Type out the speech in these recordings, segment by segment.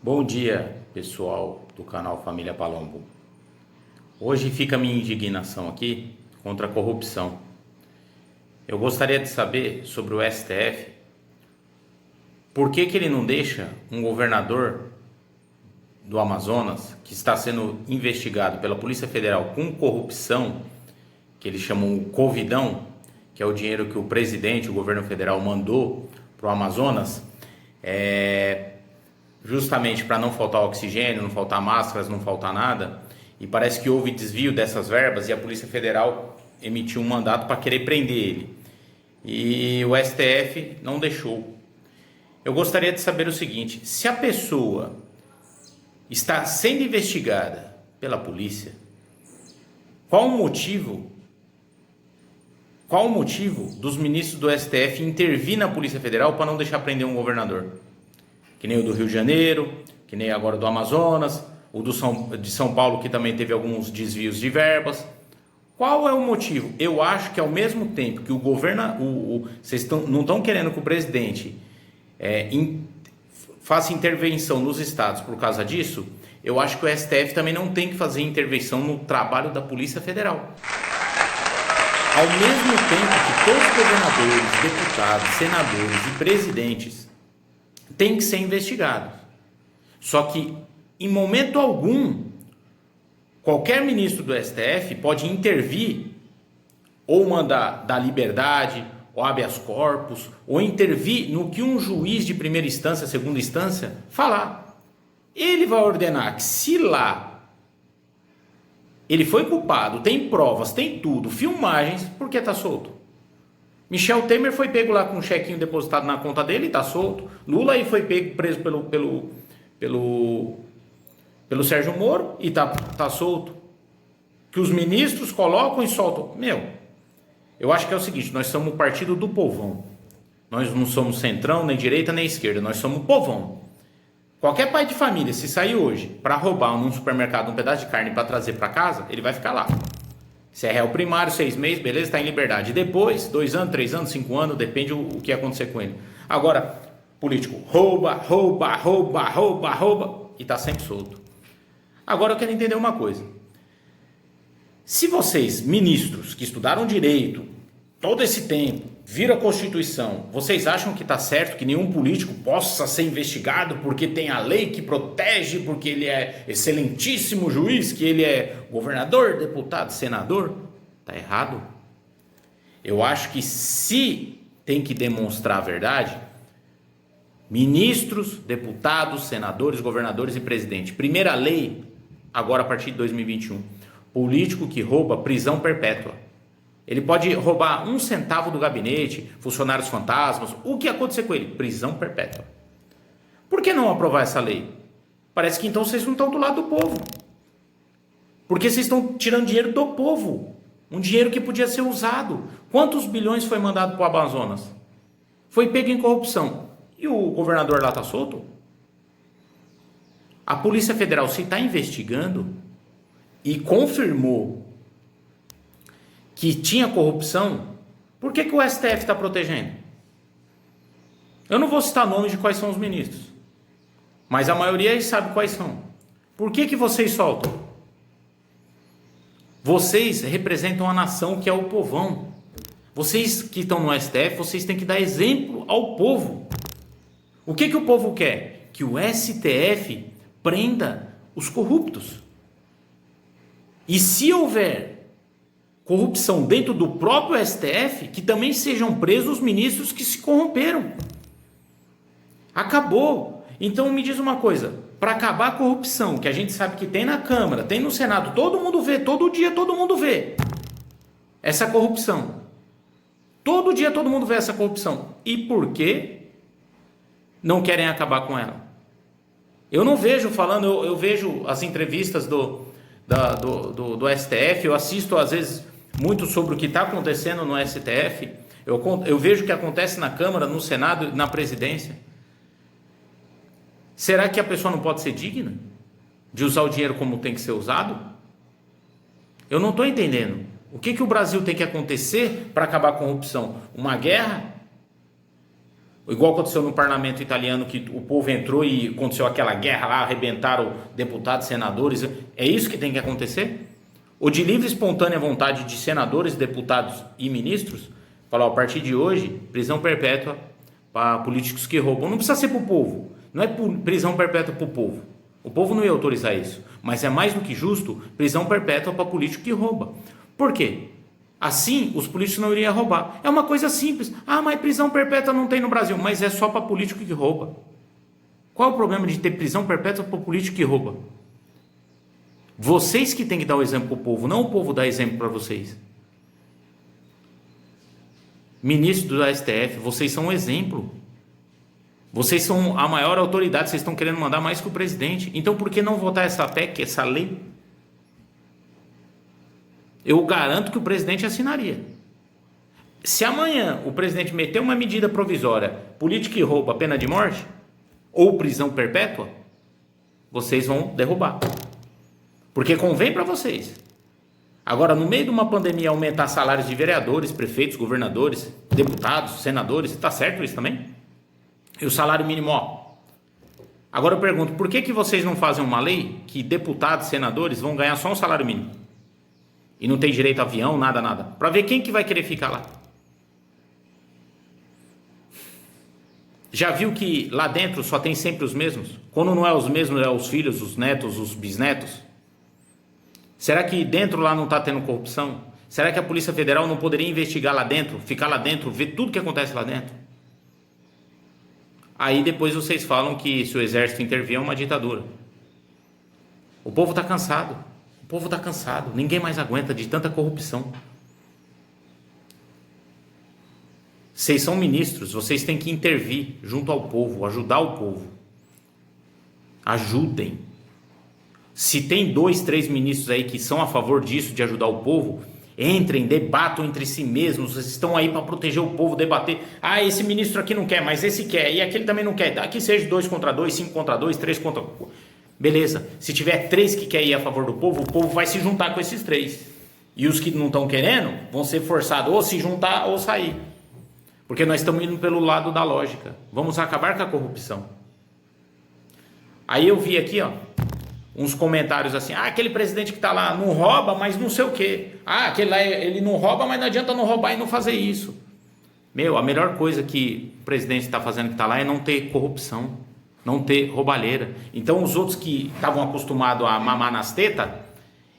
Bom dia, pessoal do canal Família Palombo. Hoje fica a minha indignação aqui contra a corrupção. Eu gostaria de saber sobre o STF, por que ele não deixa um governador do Amazonas, que está sendo investigado pela Polícia Federal com corrupção, que eles chamam o Covidão, que é o dinheiro que o presidente, o governo federal mandou para o Amazonas, justamente para não faltar oxigênio, não faltar máscaras, não faltar nada, e parece que houve desvio dessas verbas e a Polícia Federal emitiu um mandato para querer prender ele. E o STF não deixou. Eu gostaria de saber o seguinte: se a pessoa está sendo investigada pela polícia, qual o motivo dos ministros do STF intervir na Polícia Federal para não deixar prender um governador? Que nem o do Rio de Janeiro, que nem agora do Amazonas, o de São Paulo, que também teve alguns desvios de verbas. Qual é o motivo? Eu acho que ao mesmo tempo que o governo, vocês não estão querendo que o presidente faça intervenção nos estados por causa disso, eu acho que o STF também não tem que fazer intervenção no trabalho da Polícia Federal. Ao mesmo tempo que todos os governadores, deputados, senadores e presidentes têm que ser investigados. Só que, em momento algum, qualquer ministro do STF pode intervir ou mandar dar liberdade, ou habeas corpus, ou intervir no que um juiz de primeira instância, segunda instância, falar. Ele vai ordenar que, se lá ele foi culpado, tem provas, tem tudo, filmagens, por que está solto? Michel Temer foi pego lá com um chequinho depositado na conta dele e está solto. Lula aí foi preso pelo Sérgio Moro e tá solto. Que os ministros colocam e soltam. Eu acho que é o seguinte: nós somos o partido do povão. Nós não somos centrão, nem direita, nem esquerda. Nós somos o povão. Qualquer pai de família, se sair hoje para roubar num supermercado um pedaço de carne para trazer para casa, ele vai ficar lá. Se é réu primário, 6 meses, beleza, está em liberdade. Depois, 2 anos, 3 anos, 5 anos, depende o que acontecer com ele. Agora, político rouba e está sempre solto. Agora eu quero entender uma coisa. Se vocês, ministros, que estudaram direito todo esse tempo, viram a Constituição, vocês acham que está certo que nenhum político possa ser investigado porque tem a lei que protege, porque ele é excelentíssimo juiz, que ele é governador, deputado, senador? Está errado. Eu acho que se tem que demonstrar a verdade, ministros, deputados, senadores, governadores e presidente. Primeira lei, agora a partir de 2021. Político que rouba, prisão perpétua. Ele pode roubar 1 centavo do gabinete, funcionários fantasmas. O que acontecer com ele? Prisão perpétua. Por que não aprovar essa lei? Parece que então vocês não estão do lado do povo. Porque vocês estão tirando dinheiro do povo. Um dinheiro que podia ser usado. Quantos bilhões foi mandado para o Amazonas? Foi pego em corrupção. E o governador lá está solto? A Polícia Federal, se está investigando e confirmou que tinha corrupção, por que o STF está protegendo? Eu não vou citar nomes de quais são os ministros, mas a maioria aí sabe quais são. Por que vocês soltam? Vocês representam a nação, que é o povão. Vocês que estão no STF, vocês têm que dar exemplo ao povo. O que o povo quer? Que o STF prenda os corruptos. E se houver corrupção dentro do próprio STF, que também sejam presos os ministros que se corromperam. Acabou. Então me diz uma coisa: para acabar a corrupção, que a gente sabe que tem na Câmara, tem no Senado, todo mundo vê, todo dia todo mundo vê essa corrupção. Todo dia todo mundo vê essa corrupção. E por que não querem acabar com ela? Eu não vejo falando, eu vejo as entrevistas do STF, eu assisto às vezes muito sobre o que está acontecendo no STF, eu vejo o que acontece na Câmara, no Senado, na presidência. Será que a pessoa não pode ser digna de usar o dinheiro como tem que ser usado? Eu não estou entendendo. O que o Brasil tem que acontecer para acabar com a corrupção? Uma guerra? Igual aconteceu no parlamento italiano, que o povo entrou e aconteceu aquela guerra lá, arrebentaram deputados, senadores. É isso que tem que acontecer? Ou de livre e espontânea vontade de senadores, deputados e ministros, falar, a partir de hoje, prisão perpétua para políticos que roubam. Não precisa ser para o povo, não é prisão perpétua para o povo. O povo não ia autorizar isso, mas é mais do que justo prisão perpétua para político que rouba. Por quê? Assim, os políticos não iriam roubar. É uma coisa simples. Ah, mas prisão perpétua não tem no Brasil, mas é só para político que rouba. Qual é o problema de ter prisão perpétua para político que rouba? Vocês que têm que dar o exemplo para o povo, não o povo dar exemplo para vocês. Ministro do STF, vocês são um exemplo. Vocês são a maior autoridade, vocês estão querendo mandar mais que o presidente. Então por que não votar essa PEC, essa lei? Eu garanto que o presidente assinaria. Se amanhã o presidente meter uma medida provisória, político que rouba, pena de morte, ou prisão perpétua, vocês vão derrubar. Porque convém para vocês. Agora, no meio de uma pandemia, aumentar salários de vereadores, prefeitos, governadores, deputados, senadores, está certo isso também? E o salário mínimo, ó. Agora eu pergunto, por que vocês não fazem uma lei que deputados, senadores vão ganhar só um salário mínimo? E não tem direito a avião, nada, nada. Para ver quem que vai querer ficar lá. Já viu que lá dentro só tem sempre os mesmos? Quando não é os mesmos, é os filhos, os netos, os bisnetos? Será que dentro lá não está tendo corrupção? Será que a Polícia Federal não poderia investigar lá dentro, ficar lá dentro, ver tudo que acontece lá dentro? Aí depois vocês falam que se o exército intervir é uma ditadura. O povo está cansado. O povo está cansado. Ninguém mais aguenta de tanta corrupção. Vocês são ministros, vocês têm que intervir junto ao povo, ajudar o povo. Ajudem. Se tem 2, 3 ministros aí que são a favor disso, de ajudar o povo, entrem, debatam entre si mesmos. Vocês estão aí para proteger o povo, debater. Ah, esse ministro aqui não quer, mas esse quer, e aquele também não quer. Aqui seja 2 contra 2, 5 contra 2, 3 contra... Beleza. Se tiver 3 que querem ir a favor do povo, o povo vai se juntar com esses 3. E os que não estão querendo vão ser forçados ou se juntar ou sair. Porque nós estamos indo pelo lado da lógica. Vamos acabar com a corrupção. Aí eu vi aqui, ó, uns comentários assim, ah, aquele presidente que está lá não rouba, mas não sei o quê. Ah, aquele lá, ele não rouba, mas não adianta não roubar e não fazer isso. Meu, a melhor coisa que o presidente está fazendo que está lá é não ter corrupção, não ter roubalheira. Então os outros que estavam acostumados a mamar nas tetas,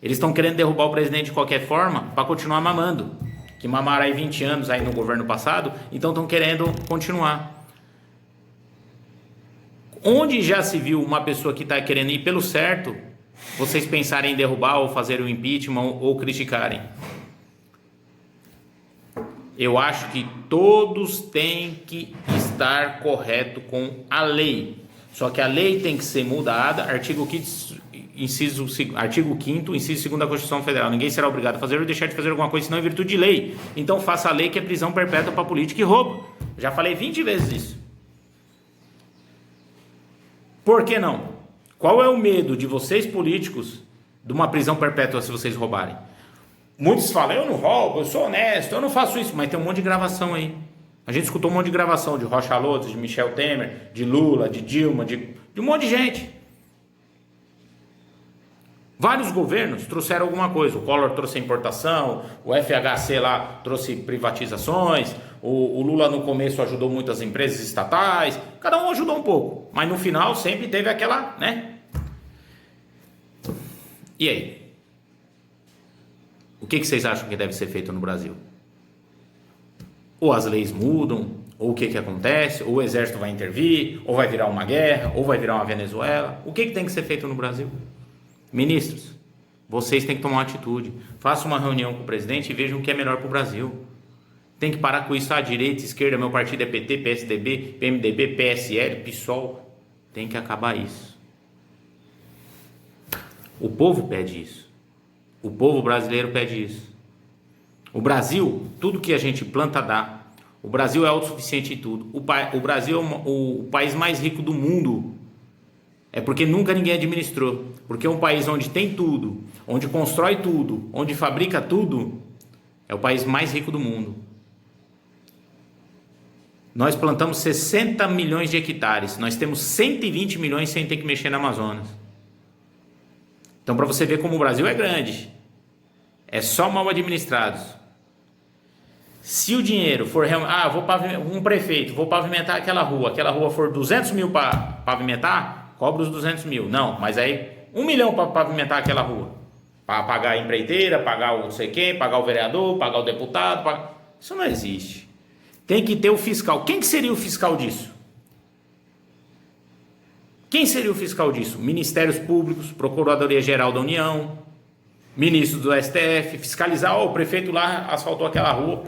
eles estão querendo derrubar o presidente de qualquer forma para continuar mamando. Que mamaram aí 20 anos aí no governo passado, então estão querendo continuar. Onde já se viu uma pessoa que está querendo ir pelo certo, vocês pensarem em derrubar ou fazer o impeachment ou criticarem? Eu acho que todos têm que estar correto com a lei. Só que a lei tem que ser mudada, artigo 5º, inciso 2º da Constituição Federal. Ninguém será obrigado a fazer ou deixar de fazer alguma coisa senão em virtude de lei. Então faça a lei que é prisão perpétua para político que rouba. Já falei 20 vezes isso. Por que não? Qual é o medo de vocês políticos de uma prisão perpétua se vocês roubarem? Muitos falam, eu não roubo, eu sou honesto, eu não faço isso, mas tem um monte de gravação aí. A gente escutou um monte de gravação de Rocha Lotes, de Michel Temer, de Lula, de Dilma, de um monte de gente. Vários governos trouxeram alguma coisa. O Collor trouxe a importação, o FHC lá trouxe privatizações, o Lula no começo ajudou muitas empresas estatais, cada um ajudou um pouco, mas no final sempre teve aquela, né? E aí? O que vocês acham que deve ser feito no Brasil? Ou as leis mudam, ou o que acontece, ou o exército vai intervir, ou vai virar uma guerra, ou vai virar uma Venezuela. O que tem que ser feito no Brasil? Ministros, vocês têm que tomar uma atitude. Façam uma reunião com o presidente e vejam o que é melhor para o Brasil. Tem que parar com isso, a direita, esquerda, meu partido é PT, PSDB, PMDB, PSL, PSOL. Tem que acabar isso. O povo pede isso. O povo brasileiro pede isso. O Brasil, tudo que a gente planta dá. O Brasil é autossuficiente em tudo. O Brasil é o país mais rico do mundo. É porque nunca ninguém administrou. Porque é um país onde tem tudo, onde constrói tudo, onde fabrica tudo, é o país mais rico do mundo. Nós plantamos 60 milhões de hectares. Nós temos 120 milhões sem ter que mexer na Amazonas. Então, para você ver como o Brasil é grande, é só mal administrados. Se o dinheiro for um prefeito, vou pavimentar aquela rua for 200 mil para pavimentar, cobra os 200 mil. Não, mas aí 1 milhão para pavimentar aquela rua. Para pagar a empreiteira, pagar o não sei quem, pagar o vereador, pagar o deputado. Isso não existe. Tem que ter o fiscal. Quem que seria o fiscal disso? Quem seria o fiscal disso? Ministérios Públicos, Procuradoria-Geral da União, ministro do STF, fiscalizar, o prefeito lá asfaltou aquela rua,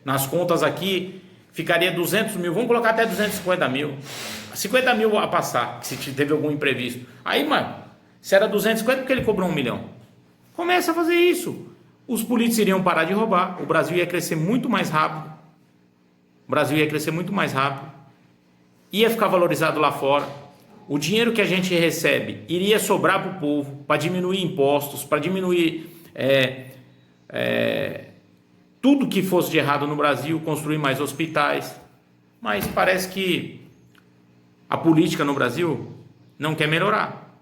nas contas aqui ficaria 200 mil, vamos colocar até 250 mil, 50 mil a passar, se teve algum imprevisto. Aí, mano, se era 250, por que ele cobrou 1 milhão? Começa a fazer isso. Os políticos iriam parar de roubar, o Brasil ia crescer muito mais rápido, ia ficar valorizado lá fora. O dinheiro que a gente recebe iria sobrar para o povo, para diminuir impostos, para diminuir tudo que fosse de errado no Brasil, construir mais hospitais. Mas parece que a política no Brasil não quer melhorar.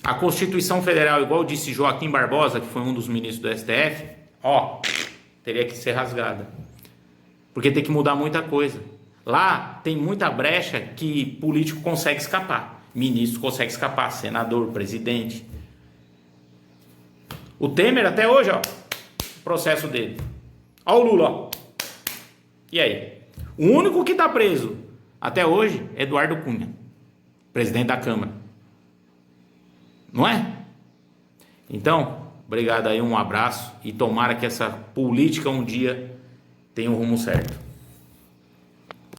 A Constituição Federal, igual disse Joaquim Barbosa, que foi um dos ministros do STF, teria que ser rasgada. Porque tem que mudar muita coisa. Lá tem muita brecha que político consegue escapar. Ministro consegue escapar, senador, presidente. O Temer até hoje, o processo dele. Ó o Lula, E aí? O único que está preso até hoje é Eduardo Cunha, presidente da Câmara. Não é? Então, obrigado aí, um abraço e tomara que essa política um dia tenha um rumo certo.